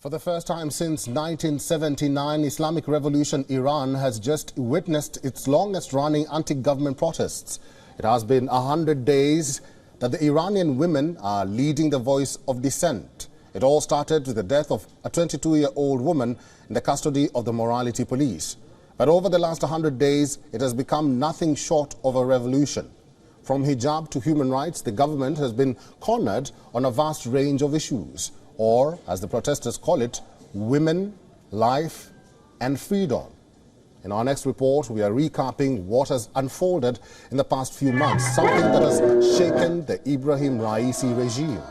For the first time since 1979, Islamic Revolution Iran has just witnessed its longest-running anti-government protests. It has been 100 days that the Iranian women are leading the voice of dissent. It all started with the death of a 22-year-old woman in the custody of the morality police. But over the last 100 days, it has become nothing short of a revolution. From hijab to human rights, the government has been cornered on a vast range of issues, or, as the protesters call it, women, life and freedom. In our next report, we are recapping what has unfolded in the past few months, something that has shaken the Ibrahim Raisi regime.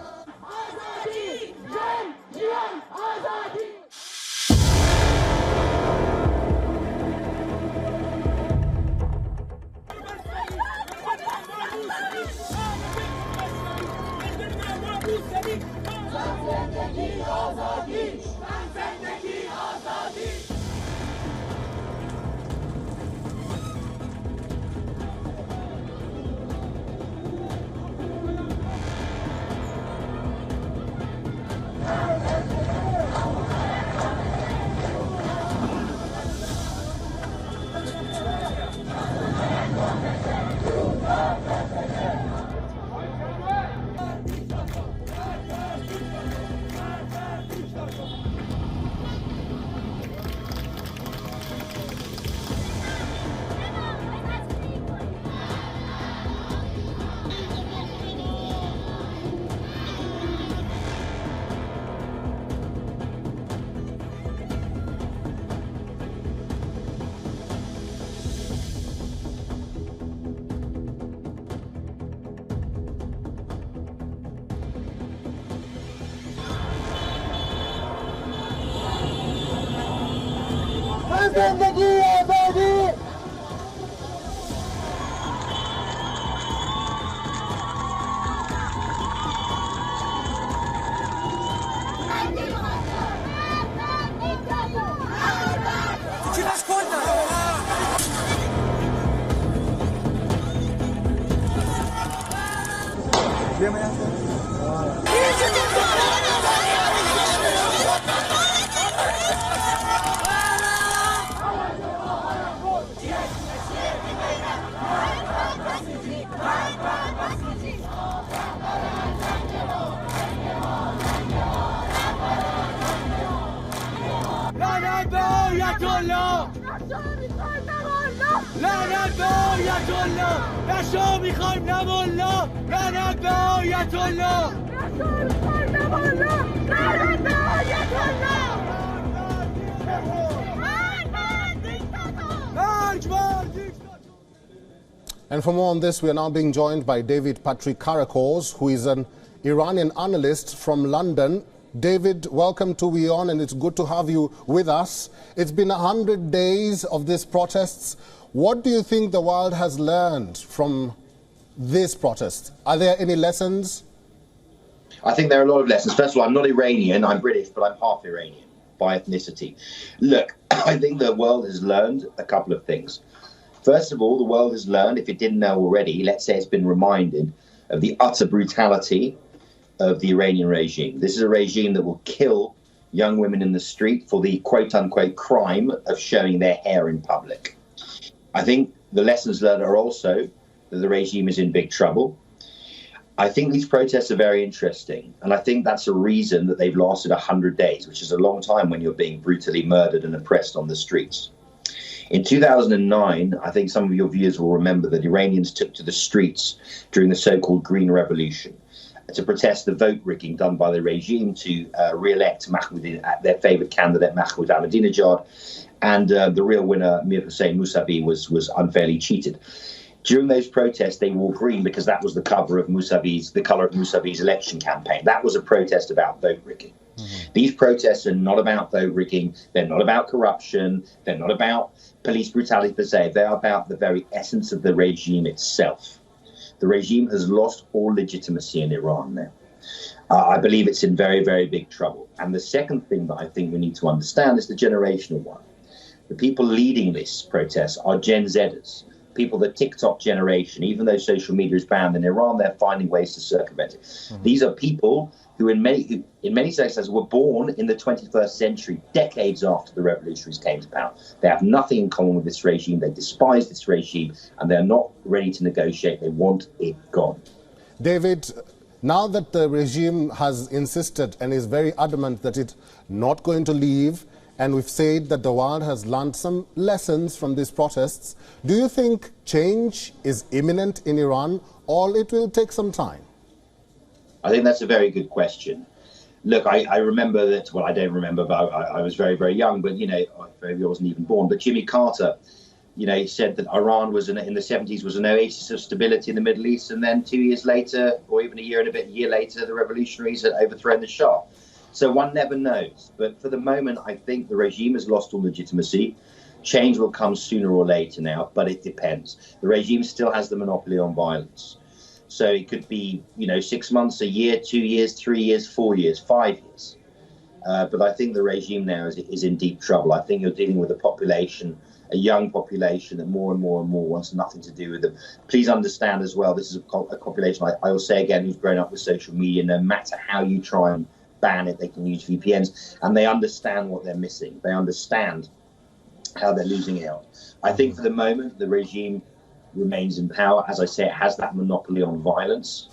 And for more on this, we are now being joined by David Patrick Karakors, who is an Iranian analyst from London. David, welcome to WION, and it's good to have you with us. It's been 100 days of these protests. What do you think the world has learned from these protests? Are there any lessons? I think there are a lot of lessons. First of all, I'm not Iranian, I'm British, but I'm half Iranian by ethnicity. Look, I think the world has learned a couple of things. First of all, the world has learned, if it didn't know already, let's say it's been reminded of the utter brutality of the Iranian regime. This is a regime that will kill young women in the street for the quote-unquote crime of showing their hair in public. I think the lessons learned are also that the regime is in big trouble. I think these protests are very interesting, and I think that's a reason that they've lasted 100 days, which is a long time when you're being brutally murdered and oppressed on the streets. In 2009, I think some of your viewers will remember that Iranians took to the streets during the so-called Green Revolution to protest the vote rigging done by the regime to re-elect their favourite candidate, Mahmoud Ahmadinejad, and the real winner, Mir Hossein Mousavi, was unfairly cheated. During those protests, they wore green because that was the colour of Mousavi's election campaign. That was a protest about vote rigging. Mm-hmm. These protests are not about vote rigging. They're not about corruption. They're not about police brutality per se. They are about the very essence of the regime itself. The regime has lost all legitimacy in Iran now. I believe it's in very, very big trouble. And the second thing that I think we need to understand is the generational one. The people leading this protest are Gen Zers, people, the TikTok generation, even though social media is banned in Iran, they're finding ways to circumvent it. These are people who in many sectors were born in the 21st century, decades after the revolutionaries came to power. They have nothing in common with this regime. They despise this regime, and they're not ready to negotiate. They want it gone. David, now that the regime has insisted and is very adamant that it's not going to leave, and we've said that the world has learned some lessons from these protests, do you think change is imminent in Iran, or it will take some time? I think that's a very good question. Look, I remember that, well, I don't remember, but I was very, very young, but, you know, maybe I wasn't even born. But Jimmy Carter, you know, he said that Iran was, in the 70s, was an oasis of stability in the Middle East. And then 2 years later, or even a year later, the revolutionaries had overthrown the Shah. So one never knows. But for the moment, I think the regime has lost all legitimacy. Change will come sooner or later now, but it depends. The regime still has the monopoly on violence. So it could be, you know, 6 months, a year, 2 years, 3 years, 4 years, 5 years. But I think the regime now is in deep trouble. I think you're dealing with a population, a young population that more and more and more wants nothing to do with them. Please understand as well, this is a population, I will say again, who's grown up with social media. No matter how you try and ban it, they can use VPNs, and they understand what they're missing. They understand how they're losing out. I think for the moment, the regime remains in power. As I say, it has that monopoly on violence.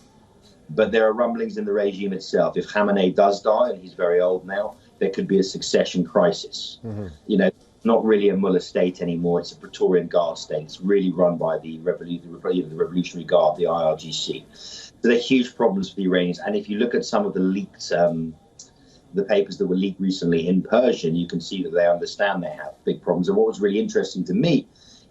But there are rumblings in the regime itself. If Khamenei does die, and he's very old now, there could be a succession crisis. You know, not really a mullah state anymore. It's a Praetorian Guard state. It's really run by the Revolutionary Guard, the IRGC. So there are huge problems for the Iranians. And if you look at some of the leaked, the papers that were leaked recently in Persian, you can see that they understand they have big problems. And what was really interesting to me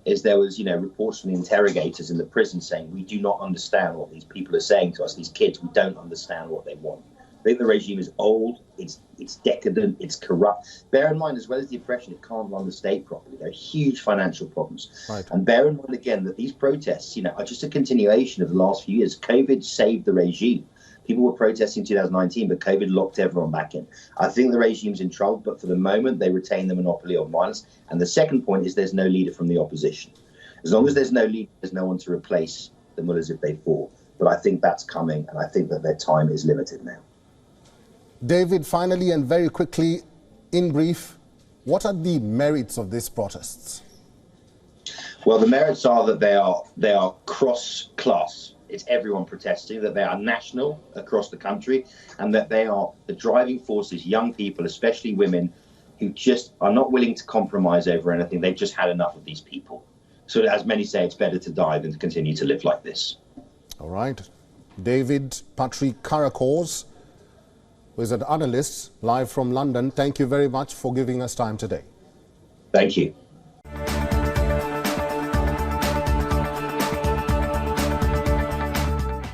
is there was, you know, reports from the interrogators in the prison saying, we do not understand what these people are saying to us, these kids, we don't understand what they want. I think the regime is old, it's decadent, it's corrupt. Bear in mind, as well as the oppression, it can't run the state properly. There are huge financial problems. Right. And bear in mind, again, that these protests, you know, are just a continuation of the last few years. COVID saved the regime. People were protesting in 2019, but COVID locked everyone back in. I think the regime's in trouble, but for the moment, they retain the monopoly on violence. And the second point is there's no leader from the opposition. As long as there's no leader, there's no one to replace the mullahs if they fall. But I think that's coming, and I think that their time is limited now. David, finally and very quickly, in brief, what are the merits of these protests? Well, the merits are that they are cross-class. It's everyone protesting, that they are national across the country, and that they are the driving forces, young people, especially women, who just are not willing to compromise over anything. They've just had enough of these people. So as many say, it's better to die than to continue to live like this. All right. David Patrick Karakors, who is an analyst live from London, thank you very much for giving us time today. Thank you.